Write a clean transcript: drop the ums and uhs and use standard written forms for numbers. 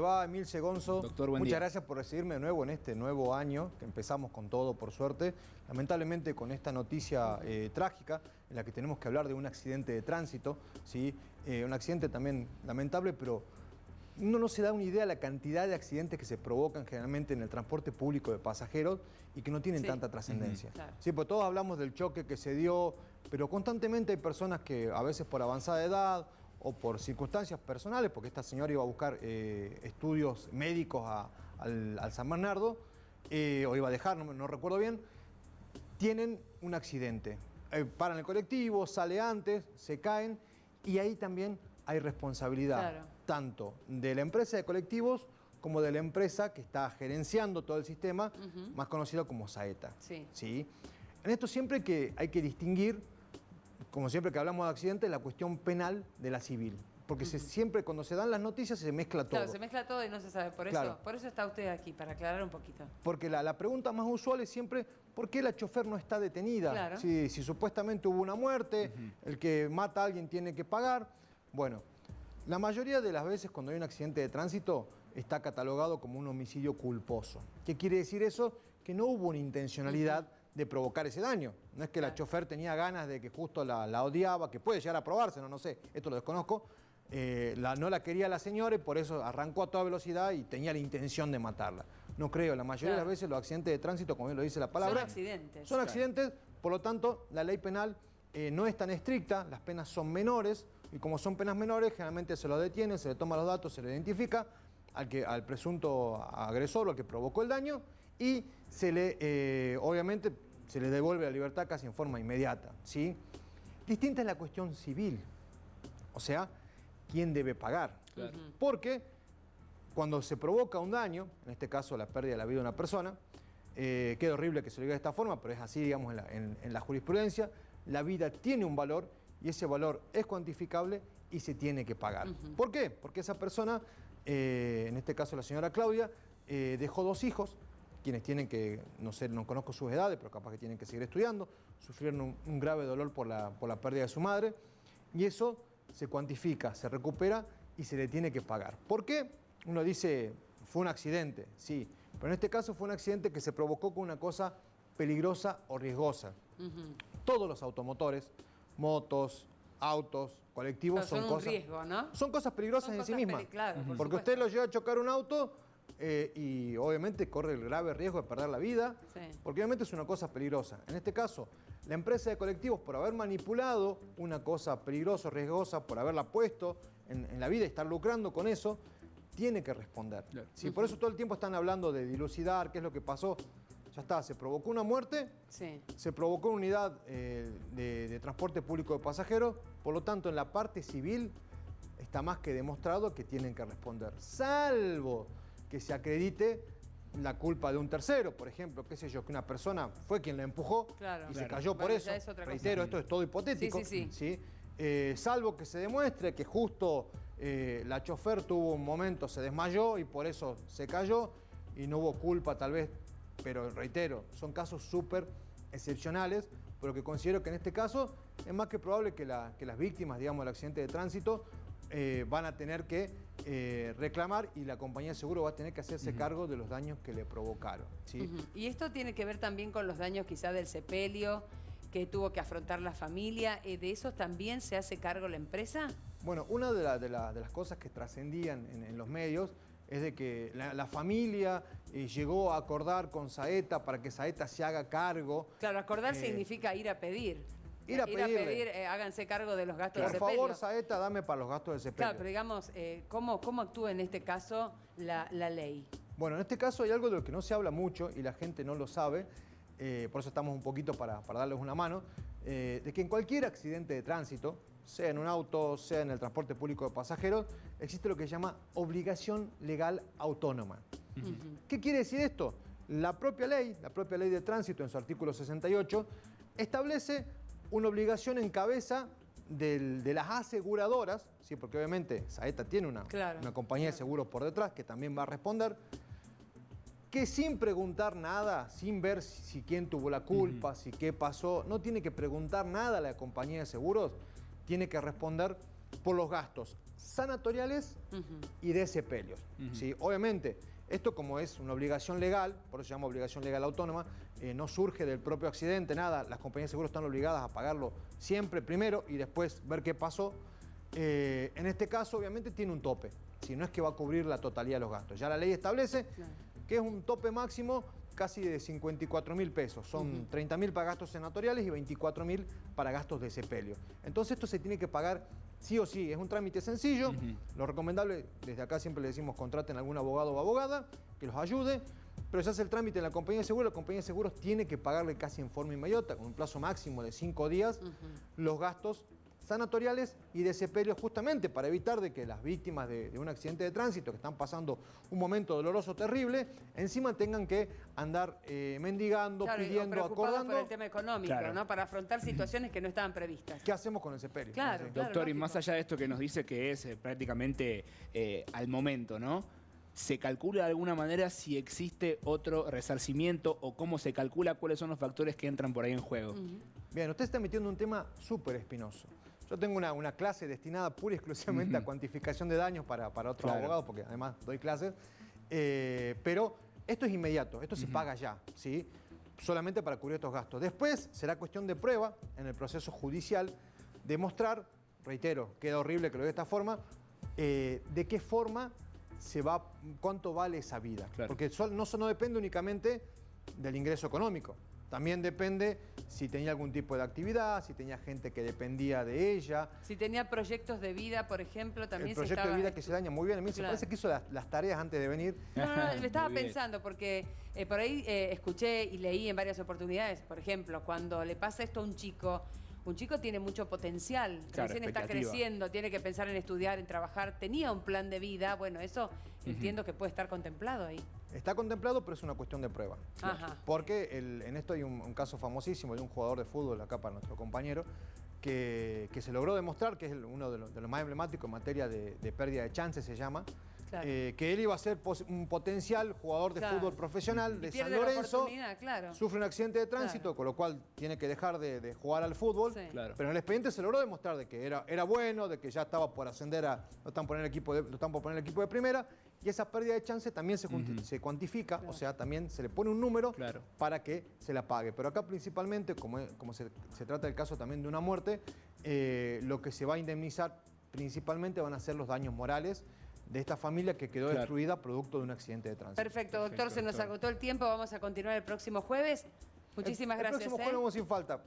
va, Emilce Gonzo? Doctor, buen Muchas día. gracias por recibirme de nuevo en este nuevo año, que empezamos con todo, por suerte. Lamentablemente con esta noticia trágica, en la que tenemos que hablar de un accidente de tránsito, ¿sí? Un accidente también lamentable, pero uno no se da una idea de la cantidad de accidentes que se provocan generalmente en el transporte público de pasajeros y que no tienen tanta trascendencia. Claro. Sí, pues todos hablamos del choque que se dio, pero constantemente hay personas que a veces por avanzada edad o por circunstancias personales, porque esta señora iba a buscar estudios médicos al San Bernardo, o iba a dejar, no recuerdo bien, tienen un accidente. Paran el colectivo, sale antes, se caen y ahí también hay responsabilidad, tanto de la empresa de colectivos como de la empresa que está gerenciando todo el sistema, más conocida como Saeta. ¿Sí? En esto siempre hay que distinguir, como siempre que hablamos de accidentes, la cuestión penal de la civil. Porque siempre cuando se dan las noticias se mezcla todo. Claro, se mezcla todo y no se sabe. Por eso está usted aquí, para aclarar un poquito. Porque la pregunta más usual es siempre, ¿por qué la chofer no está detenida? Claro. Si supuestamente hubo una muerte, el que mata a alguien tiene que pagar. Bueno, la mayoría de las veces cuando hay un accidente de tránsito está catalogado como un homicidio culposo. ¿Qué quiere decir eso? Que no hubo una intencionalidad de provocar ese daño. No es que la chofer tenía ganas de que justo la odiaba, que puede llegar a probarse, no sé, esto lo desconozco. No la quería la señora y por eso arrancó a toda velocidad y tenía la intención de matarla. No creo, la mayoría de las veces los accidentes de tránsito, como bien lo dice la palabra, son accidentes. Son accidentes, por lo tanto, la ley penal no es tan estricta, las penas son menores y como son penas menores, generalmente se lo detiene, se le toma los datos, se le identifica al presunto agresor o al que provocó el daño y obviamente se le devuelve la libertad casi en forma inmediata, ¿sí? Distinta es la cuestión civil, o sea, ¿quién debe pagar? Claro. Porque cuando se provoca un daño, en este caso la pérdida de la vida de una persona, queda horrible que se lo diga de esta forma, pero es así, digamos, en la jurisprudencia, la vida tiene un valor y ese valor es cuantificable y se tiene que pagar. ¿Por qué? Porque esa persona, en este caso la señora Claudia, dejó 2 hijos, quienes tienen que, no sé, no conozco sus edades, pero capaz que tienen que seguir estudiando, sufrieron un grave dolor por la pérdida de su madre, y eso se cuantifica, se recupera y se le tiene que pagar. ¿Por qué? Uno dice, fue un accidente, sí, pero en este caso fue un accidente que se provocó con una cosa peligrosa o riesgosa. Todos los automotores, motos, autos, colectivos, son cosas... un riesgo, ¿no? Son cosas peligrosas en sí mismas. Claro, por porque supuesto. usted lo lleva a chocar un auto y obviamente corre el grave riesgo de perder la vida, porque obviamente es una cosa peligrosa. En este caso, la empresa de colectivos, por haber manipulado una cosa peligrosa, riesgosa, por haberla puesto en la vida y estar lucrando con eso, tiene que responder. Claro. ¿Sí? Por eso todo el tiempo están hablando de dilucidar qué es lo que pasó. Ya está, se provocó una muerte, se provocó una unidad de transporte público de pasajeros, por lo tanto en la parte civil está más que demostrado que tienen que responder, salvo que se acredite la culpa de un tercero, por ejemplo, qué sé yo, que una persona fue quien la empujó y se cayó por eso. Reitero, esto es todo hipotético. ¿Sí? Salvo que se demuestre que justo la chofer tuvo un momento, se desmayó y por eso se cayó y no hubo culpa tal vez. Pero reitero, son casos súper excepcionales, pero que considero que en este caso es más que probable que las víctimas, digamos, del accidente de tránsito van a tener que reclamar y la compañía de seguro va a tener que hacerse cargo de los daños que le provocaron. ¿Sí? Y esto tiene que ver también con los daños quizás del sepelio que tuvo que afrontar la familia. ¿De esos también se hace cargo la empresa? Bueno, una de las cosas que trascendían en los medios es de que la familia llegó a acordar con Saeta para que Saeta se haga cargo. Claro, acordar significa ir a pedir. Ir a pedir, háganse cargo de los gastos del sepelio. Por favor, Saeta, dame para los gastos del sepelio. Claro, pero digamos, ¿cómo actúa en este caso la ley? Bueno, en este caso hay algo de lo que no se habla mucho y la gente no lo sabe, por eso estamos un poquito para darles una mano, de que en cualquier accidente de tránsito, sea en un auto, sea en el transporte público de pasajeros, existe lo que se llama obligación legal autónoma. ¿Qué quiere decir esto? La propia ley de tránsito en su artículo 68 establece una obligación en cabeza de las aseguradoras, ¿sí? Porque obviamente Saeta tiene una compañía de seguros por detrás que también va a responder, que sin preguntar nada, sin ver si quién tuvo la culpa, si qué pasó, no tiene que preguntar nada a la compañía de seguros, tiene que responder por los gastos sanatoriales y de sepelios. ¿Sí? Obviamente, esto como es una obligación legal, por eso se llama obligación legal autónoma, no surge del propio accidente, nada, las compañías de seguros están obligadas a pagarlo siempre primero y después ver qué pasó. En este caso, obviamente, tiene un tope, si no es que va a cubrir la totalidad de los gastos. Ya la ley establece que es un tope máximo casi de 54.000 pesos. Son 30.000 para gastos senatoriales y 24.000 para gastos de sepelio. Entonces esto se tiene que pagar sí o sí. Es un trámite sencillo. Lo recomendable, desde acá siempre le decimos contraten a algún abogado o abogada que los ayude. Pero se hace el trámite en la compañía de seguros. La compañía de seguros tiene que pagarle casi en forma inmediata, con un plazo máximo de 5 días, los gastos sanatoriales y de sepelio, justamente para evitar de que las víctimas de un accidente de tránsito que están pasando un momento doloroso, terrible, encima tengan que andar mendigando, pidiendo, acordando. Por el tema económico, ¿no? Para afrontar situaciones que no estaban previstas. ¿Qué hacemos con el sepelio? Claro, Doctor, y más allá de esto que nos dice que es prácticamente al momento, ¿no? ¿Se calcula de alguna manera si existe otro resarcimiento o cómo se calcula cuáles son los factores que entran por ahí en juego? Bien, usted está metiendo un tema súper espinoso. Yo tengo una clase destinada pura y exclusivamente a cuantificación de daños para otros abogados, porque además doy clases. Pero esto es inmediato, esto se paga ya, ¿sí? Solamente para cubrir estos gastos. Después será cuestión de prueba en el proceso judicial demostrar, reitero, queda horrible que lo diga de esta forma, de qué forma cuánto vale esa vida. Porque no depende únicamente del ingreso económico. También depende si tenía algún tipo de actividad, si tenía gente que dependía de ella. Si tenía proyectos de vida, por ejemplo, también el proyecto de vida que se daña. Muy bien, a mí se parece que hizo las tareas antes de venir. No, me estaba pensando, porque por ahí escuché y leí en varias oportunidades, por ejemplo, cuando le pasa esto a un chico tiene mucho potencial, recién está creciendo, tiene que pensar en estudiar, en trabajar, tenía un plan de vida, bueno, eso entiendo que puede estar contemplado ahí. Está contemplado, pero es una cuestión de prueba. Porque en esto hay un caso famosísimo de un jugador de fútbol, acá para nuestro compañero, que se logró demostrar, que es uno de los más emblemáticos en materia de pérdida de chances, se llama, que él iba a ser un potencial jugador de fútbol profesional de San Lorenzo, sufre un accidente de tránsito, con lo cual tiene que dejar de jugar al fútbol, pero en el expediente se logró demostrar de que era bueno, de que ya estaba por ascender lo están por poner el equipo de primera, y esa pérdida de chance también se cuantifica, o sea, también se le pone un número para que se la pague. Pero acá principalmente, como se trata del caso también de una muerte, lo que se va a indemnizar principalmente van a ser los daños morales de esta familia que quedó destruida producto de un accidente de tránsito. Perfecto, doctor, se nos agotó el tiempo, vamos a continuar el próximo jueves. Muchísimas gracias. El próximo jueves vamos sin falta.